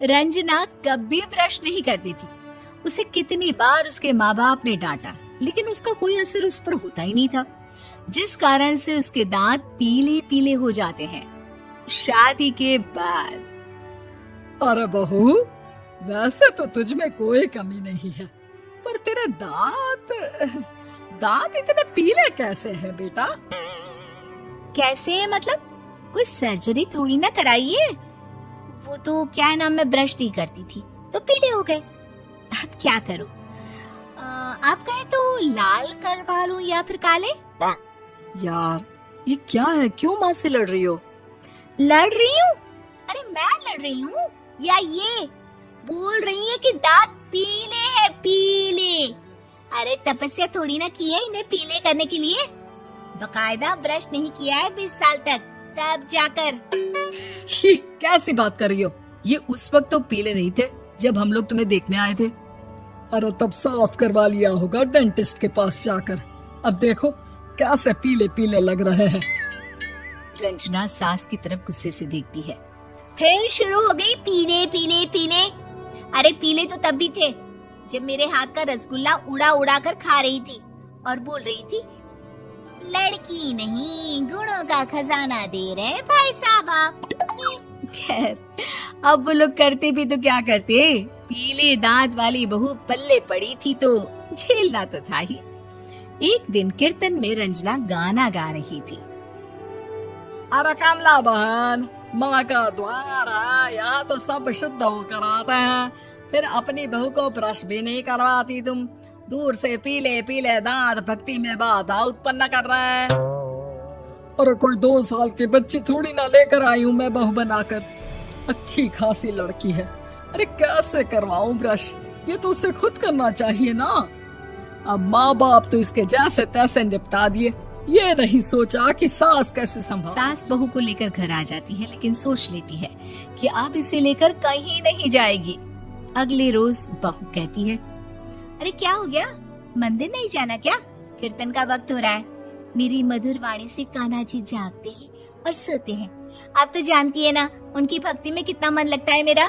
रंजना कभी ब्रश नहीं करती थी। उसे कितनी बार उसके माँ बाप ने डांटा, लेकिन उसका कोई असर उस पर होता ही नहीं था, जिस कारण से उसके दांत पीले पीले हो जाते हैं। शादी के बाद अरे बहू, वैसे तो तुझ में कोई कमी नहीं है, पर तेरे दांत दांत इतने पीले कैसे हैं बेटा? कैसे मतलब? कोई सर्जरी थोड़ी ना कराइए। वो तो क्या नाम, मैं ब्रश नहीं करती थी तो पीले हो गए। अब क्या करूं? आप कहें तो लाल करवा लूं या फिर काले? यार ये क्या है, क्यों माँ से लड़ रही हो? लड़ रही हूँ? अरे मैं लड़ रही हूँ या ये बोल रही है कि दांत पीले हैं, पीले। अरे तपस्या थोड़ी ना की है इन्हें पीले करने के लिए। बकायदा ब्रश नहीं किया है 20 साल तक, तब जाकर। छी, कैसी बात कर रही हो? ये उस वक्त तो पीले नहीं थे जब हम लोग तुम्हें देखने आए थे। अरे तब साफ करवा लिया होगा डेंटिस्ट के पास जाकर। अब देखो कैसे पीले पीले लग रहे हैं। रंजना सास की तरफ गुस्से से देखती है। फिर शुरू हो गई पीले पीले पीले। अरे पीले तो तब भी थे जब मेरे हाथ का रसगुल्ला उड़ा उड़ा कर खा रही थी और बोल रही थी, लड़की नहीं गुणों का खजाना दे रहे भाई साहब आप। खैर, अब वो लोग करते भी तो क्या करते, पीले दांत वाली बहू पल्ले पड़ी थी तो झेलना तो था ही। एक दिन कीर्तन में रंजना गाना गा रही थी। अरे कमला बहन, माँ का द्वार है, यहाँ तो सब शुद्ध होकर आते हैं, फिर अपनी बहू को ब्रश भी नहीं करवाती तुम। दूर से पीले पीले दांत भक्ति में बाधा उत्पन्न कर रहे हैं। अरे कोई 2 साल की बच्ची थोड़ी ना लेकर आई हूँ मैं बहू बनाकर। अच्छी खासी लड़की है, अरे कैसे करवाऊं ब्रश? ये तो उसे खुद करना चाहिए ना। अब माँ बाप तो इसके जैसे तैसे निपटा दिए, ये नहीं सोचा कि सास कैसे संभाल। सास बहू को लेकर घर आ जाती है, लेकिन सोच लेती है कि अब इसे लेकर कहीं नहीं जाएगी। अगले रोज बहू कहती है, अरे क्या हो गया, मंदिर नहीं जाना क्या? कीर्तन का वक्त हो रहा है। मेरी मधुर वाणी से कान्हा जी जागते हैं और सोते हैं। आप तो जानती है ना उनकी भक्ति में कितना मन लगता है मेरा।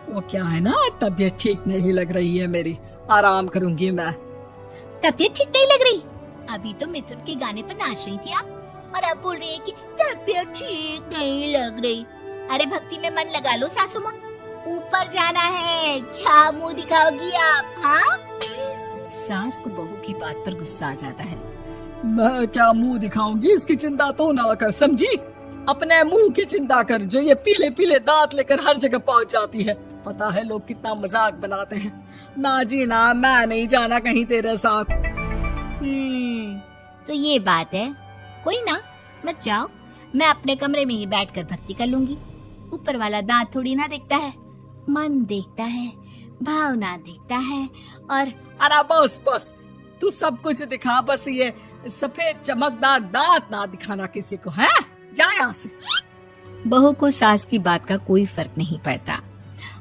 वो क्या है ना, तबीयत ठीक नहीं लग रही है मेरी, आराम करूंगी मैं। तबीयत ठीक नहीं लग रही? अभी तो मिथुन के गाने पर नाच रही थी आप, और अब बोल रही है कि तबीयत ठीक नहीं लग रही। अरे भक्ति में मन लगा लो सासू माँ, ऊपर जाना है, क्या मुंह दिखाओगी आप? हाँ? सास को बहू की बात पर गुस्सा आ जाता है। मैं क्या मुंह दिखाऊंगी, इसकी चिंता तो ना कर, समझी? अपने मुंह की चिंता कर, जो ये पीले पीले दांत लेकर हर जगह पहुंच जाती है। पता है लोग कितना मजाक बनाते हैं। ना जी ना, मैं नहीं जाना कहीं तेरे साथ। तो ये बात है। कोई ना, मत जाओ, मैं अपने कमरे में ही बैठकर भक्ति कर लूंगी। ऊपर वाला दांत थोड़ी ना देखता है, मन देखता है, भावना देखता है। और अरे बस बस, तू सब कुछ दिखा, बस ये सफेद चमकदार दांत ना दिखाना किसी को, है? जा यहाँ से। बहू को सास की बात का कोई फर्क नहीं पड़ता,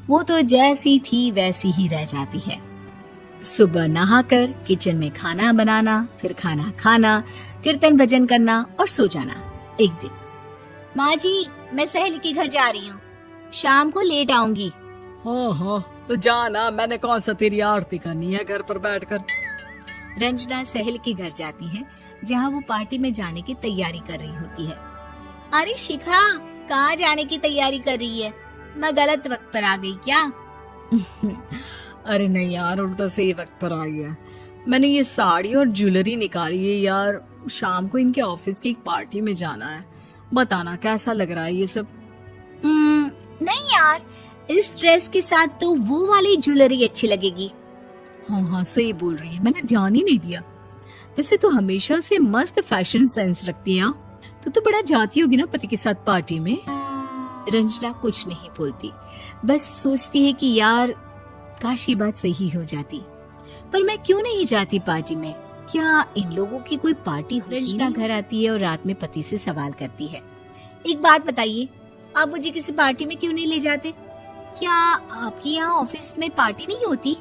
वो तो जैसी थी वैसी ही रह जाती है। सुबह नहाकर किचन में खाना बनाना, फिर खाना खाना, कीर्तन भजन करना और सो जाना। एक दिन, माँ जी मैं सहेली के घर जा रही हूँ, शाम को लेट आऊंगी। हाँ, तो जाना, मैंने कौन सा तेरी आरती करनी है घर पर बैठकर। रंजना सहेली के घर जाती है, जहाँ वो पार्टी में जाने की तैयारी कर रही होती है। अरे शिखा, कहाँ जाने की तैयारी कर रही है? मैं गलत वक्त पर आ गई क्या? अरे नहीं यार, उल्टा सही वक्त पर आई है। मैंने ये साड़ी और ज्वेलरी निकाली है यार, शाम को इनके ऑफिस की एक पार्टी में जाना है। बताना कैसा लग रहा है ये सब? नहीं यार, इस ड्रेस के साथ तो वो वाली ज्वेलरी अच्छी लगेगी। हाँ सही बोल रही है, मैंने ध्यान ही नहीं दिया। वैसे तो हमेशा से मस्त फैशन सेंस रखती है। तो बड़ा जाती होगी ना पति के साथ पार्टी में। रंजना कुछ नहीं बोलती, बस सोचती है कि यार काश ये बात सही हो जाती, पर मैं क्यों नहीं जाती पार्टी में? क्या इन लोगों की कोई पार्टी हो? रंजना घर आती है और रात में पति से सवाल करती है, एक बात बताइए, आप मुझे किसी पार्टी में क्यों नहीं ले जाते? क्या आपके यहाँ ऑफिस में पार्टी नहीं होती?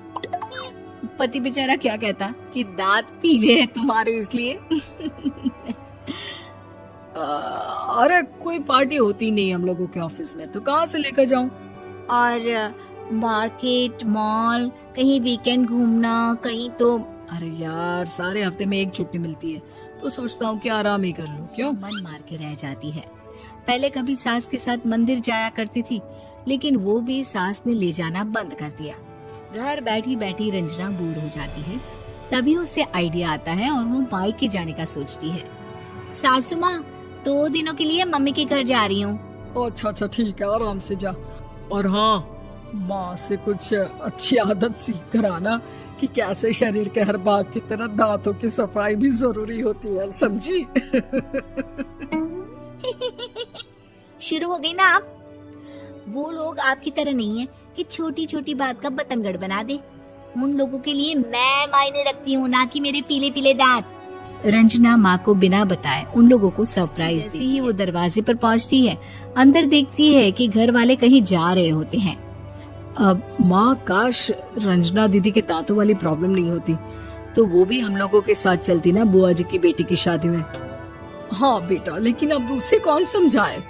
पति बेचारा क्या कहता कि दांत पीले हैं तुम्हारे इसलिए। अरे कोई पार्टी होती नहीं हम लोगों के ऑफिस में, तो कहाँ से लेकर जाऊं? और मार्केट, मॉल, कहीं वीकेंड घूमना, कहीं तो। अरे यार सारे हफ्ते में एक छुट्टी मिलती है, तो सोचता हूँ कि आराम ही कर लूं। क्यों? मन मार के रह जाती है। पहले कभी सास के साथ मंदिर जाया करती थी, लेकिन वो भी सास ने ले जाना बंद कर दिया। घर बैठी बैठी रंजना बोर हो जाती है। तभी उसे आइडिया आता है और वो मायके जाने का सोचती है। सासू माँ, 2 दिनों के लिए मम्मी के घर जा रही हूँ। अच्छा अच्छा ठीक है, आराम से जा। और हाँ, माँ से कुछ अच्छी आदत सीख कर आना कि कैसे शरीर के हर भाग की तरह दांतों की सफाई भी जरूरी होती है, समझी? शुरू हो गई ना आप। वो लोग आपकी तरह नहीं है कि छोटी छोटी बात का बतंगड़ बना दे। उन लोगों के लिए मैं मायने रखती हूँ, ना कि मेरे पीले पीले दांत। रंजना माँ को बिना बताए उन लोगों को सरप्राइज देती है। ही वो दरवाजे पर पहुँचती है, अंदर देखती है कि घर वाले कहीं जा रहे होते हैं। अब माँ, काश रंजना दीदी के दांतों वाली प्रॉब्लम नहीं होती, तो वो भी हम लोगों के साथ चलती ना बुआ जी की बेटी की शादी में। हाँ बेटा, लेकिन अब उसे कौन समझाए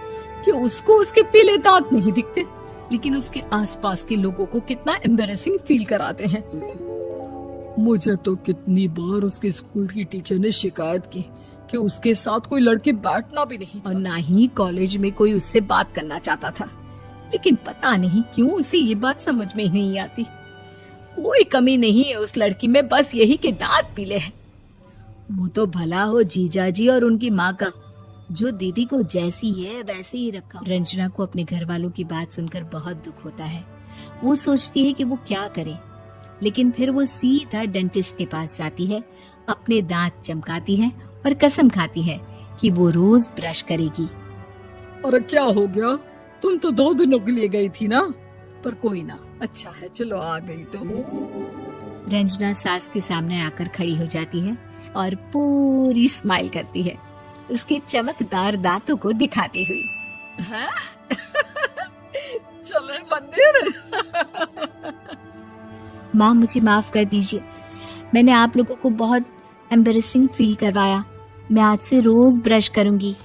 कि उसको उसके पीले दांत नहीं दिखते, लेकिन उसके आसपास के लोगों को कितना एम्बैरेसिंग फील कराते हैं। मुझे तो कितनी बार उसके स्कूल की टीचर ने शिकायत की कि उसके साथ कोई लड़के बैठना भी नहीं और ना ही कॉलेज में कोई उससे बात करना चाहता था, लेकिन पता नहीं क्यों उसे ये बात समझ में ही नहीं आती। कोई कमी नहीं है उस लड़की में, बस यही कि दांत पीले हैं। वो तो भला हो जीजा जी और उनकी माँ का, जो दीदी को जैसी है वैसे ही रखा। रंजना को अपने घर वालों की बात सुनकर बहुत दुख होता है। वो सोचती है कि वो क्या करे, लेकिन फिर वो सीधा डेंटिस्ट के पास जाती है, अपने दांत चमकाती है और कसम खाती है कि वो रोज ब्रश करेगी। अरे क्या हो गया? तुम तो 2 दिनों के लिए गई थी ना, पर कोई ना, अच्छा है चलो आ गई तो। रंजना सास के सामने आकर खड़ी हो जाती है और पूरी स्माइल करती है, उसके चमकदार दांतों को दिखाती हुई। हैं? चले मंदिर? माँ, मुझे माफ कर दीजिए, मैंने आप लोगों को बहुत एम्बैरेसिंग फील करवाया। मैं आज से रोज ब्रश करूंगी।